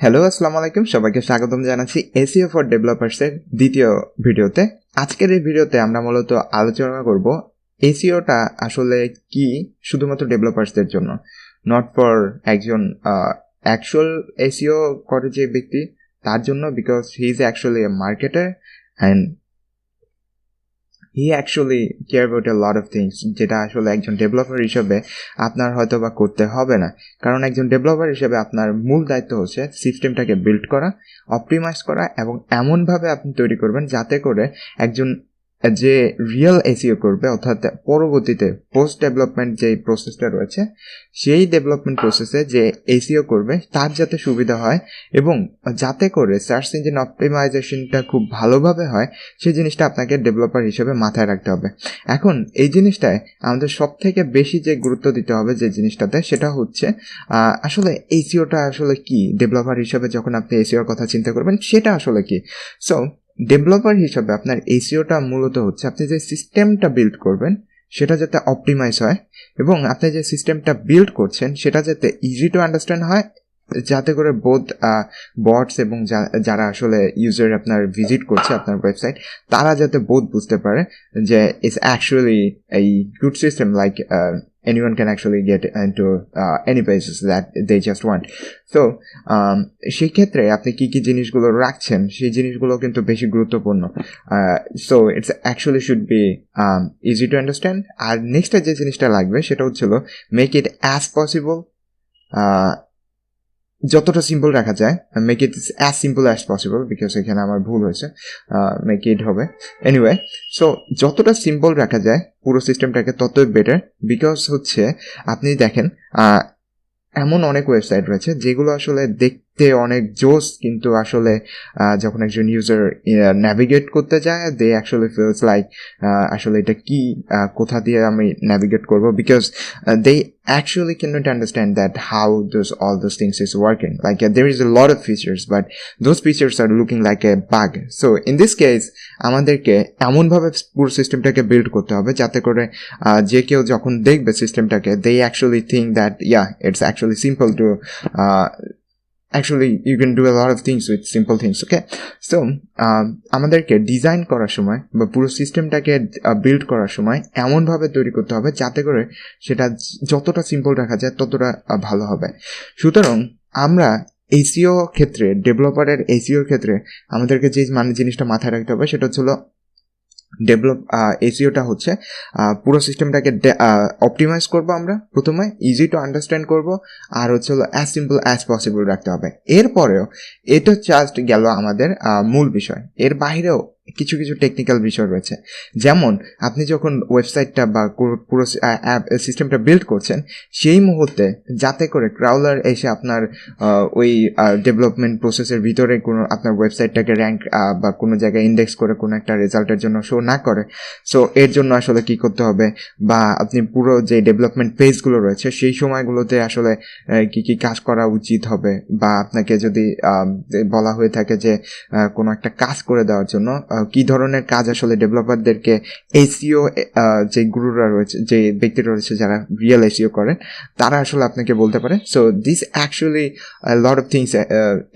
Hello, আসসালামু আলাইকুম। সবাইকে স্বাগতম জানাচ্ছি এসইও ফর ডেভেলপার্সের দ্বিতীয় ভিডিওতে। আজকের এই ভিডিওতে আমরা মূলত আলোচনা করব এসইওটা আসলে কি, শুধুমাত্র ডেভেলপার্সদের জন্য, নট ফর একজন অ্যাকচুয়াল এসইও করে যে ব্যক্তি তার জন্য, because he is actually A marketer and he actually care about a lot of things, যেটা আসলে একজন ডেভেলপার হিসেবে আপনার হয়তো বা করতে হবে না। কারণ একজন ডেভেলপার হিসেবে আপনার মূল দায়িত্ব হচ্ছে সিস্টেমটাকে বিল্ড করা, অপটিমাইজ করা এবং এমনভাবে আপনি তৈরি করবেন যাতে করে একজন যে রিয়েল এসইও করবে, অর্থাৎ পরবর্তীতে পোস্ট ডেভেলপমেন্ট যে প্রসেসটা রয়েছে সেই ডেভেলপমেন্ট প্রসেসে যে এসইও করবে তার যাতে সুবিধা হয় এবং যাতে করে সার্চ ইঞ্জিন অপটিমাইজেশনটা খুব ভালোভাবে হয়, সেই জিনিসটা আপনাকে ডেভেলপার হিসেবে মাথায় রাখতে হবে। এখন এই জিনিসটায় আমাদের সব থেকে বেশি যে গুরুত্ব দিতে হবে যে জিনিসটাতে, সেটা হচ্ছে আসলে এসইওটা আসলে কি। ডেভেলপার হিসেবে যখন আপনি এসইওর কথা চিন্তা করবেন, সেটা আসলে কি। সো ডেভেলপার হিসাবে আপনার এসইওটা মূলত হচ্ছে আপনি যে সিস্টেমটা বিল্ড করবেন সেটা যাতে অপটিমাইজ হয় এবং আপনি যে সিস্টেমটা বিল্ড করছেন সেটা যাতে ইজি টু আন্ডারস্ট্যান্ড হয়, যাতে করে বোথ বটস এবং যারা আসলে ইউজার আপনার ভিজিট করছে আপনার ওয়েবসাইট, তারা যাতে বোথ বুঝতে পারে যে ইটস অ্যাকচুয়ালি এই good system, like anyone can actually get into any pages that they just want. So সেই ক্ষেত্রে আপনি কি কি জিনিসগুলো রাখছেন সেই জিনিসগুলো কিন্তু বেশি গুরুত্বপূর্ণ। So it's actually should be easy to understand. আর নেক্সটে যে জিনিসটা লাগবে সেটা হচ্ছিল মেক ইট অ্যাজ পসিবল, যতটা সিম্পল রাখা যায়, make it as simple as possible, because এখানে আমার ভুল হয়েছে, মেক ইট হবে এনিওয়ে। সো যতটা সিম্পল রাখা যায় পুরো সিস্টেমটাকে ততই বেটার, বিকজ হচ্ছে আপনি দেখেন এমন অনেক ওয়েবসাইট রয়েছে যেগুলো আসলে দেখতে অনেক জোস, কিন্তু আসলে যখন একজন ইউজার ন্যাভিগেট করতে যায়, দে অ্যাকচুয়ালি ফিলস লাইক আসলে এটা কি, কোথা দিয়ে আমি ন্যাভিগেট করবো, because they actually cannot understand that how all those things is working. Like there is a lot of features, but those features are looking like a bug. So in this case আমাদেরকে এমনভাবে পুরো সিস্টেমটাকে build করতে হবে যাতে করে যে কেউ যখন দেখবে সিস্টেমটাকে, they actually think that yeah, it's actually simple to actually you can do a lot of things with simple things. Okay, so আমাদেরকে ডিজাইন করার সময় বা পুরো সিস্টেমটাকে বিল্ড করার সময় এমনভাবে তৈরি করতে হবে যাতে করে সেটা যতটা সিম্পল রাখা যায় ততটা ভালো হবে। সুতরাং আমরা এসইও ক্ষেত্রে, ডেভেলপারের এসইওর ক্ষেত্রে আমাদেরকে যে জিনিসটা মাথায় রাখতে হবে সেটা হচ্ছিল এসইওটা হচ্ছে পুরো সিস্টেমটাকে অপটিমাইজ করবো আমরা প্রথমে, ইজি টু আন্ডারস্ট্যান্ড করবো, আর হচ্ছে অ্যাজ সিম্পল অ্যাজ পসিবল রাখতে হবে। এরপরেও এটা জাস্ট গেল আমাদের মূল বিষয়, এর বাইরেও কিছু কিছু টেকনিক্যাল বিষয় রয়েছে। যেমন আপনি যখন ওয়েবসাইটটা বা পুরো সিস্টেমটা বিল্ড করছেন সেই মুহূর্তে যাতে করে ক্রাউলার এসে আপনার ওই ডেভেলপমেন্ট প্রসেসের ভিতরে কোনো আপনার ওয়েবসাইটটাকে র্যাঙ্ক বা কোনো জায়গায় ইন্ডেক্স করে কোনো একটা রেজাল্টের জন্য শো না করে। সো এর জন্য আসলে কি করতে হবে, বা আপনি পুরো যে ডেভেলপমেন্ট পেজগুলো রয়েছে সেই সময়গুলোতে আসলে কি কি কাজ করা উচিত হবে, বা আপনাকে যদি বলা হয়ে থাকে যে কোনো একটা কাজ করে দেওয়ার জন্য কি ধরনের কাজ আসলে ডেভেলপারদেরকে এসইও যে গুরুরা রয়েছে, যে ব্যক্তিরা রয়েছে যারা রিয়েল এসইও করেন, তারা আসলে আপনাকে বলতে পারে। So this actually lot of things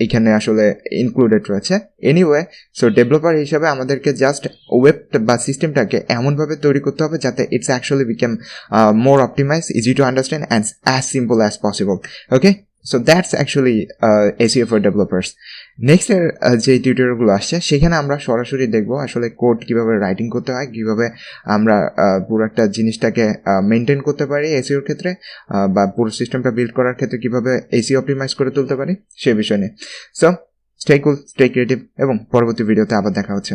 এখানে আসলে ইনক্লুডেড রয়েছে। এনিওয়ে, সো ডেভেলপার হিসাবে আমাদেরকে জাস্ট ওয়েব বা সিস্টেমটাকে এমনভাবে তৈরি করতে হবে যাতে it's actually became more optimize, easy to understand and as simple as possible. Okay, so that's actually SEO for developers. নেক্সটের যে টিউটোরিয়ালগুলো আসছে সেখানে আমরা সরাসরি দেখবো আসলে কোড কীভাবে রাইটিং করতে হয়, কীভাবে আমরা পুরো একটা জিনিসটাকে মেনটেন করতে পারি এসইওর ক্ষেত্রে, বা পুরো সিস্টেমটা বিল্ড করার ক্ষেত্রে কীভাবে এসইও অপটিমাইজ করে তুলতে পারি সেই বিষয় নিয়ে। সো স্টে কুল, স্টে ক্রিয়েটিভ, এবং পরবর্তী ভিডিওতে আবার দেখা হচ্ছে।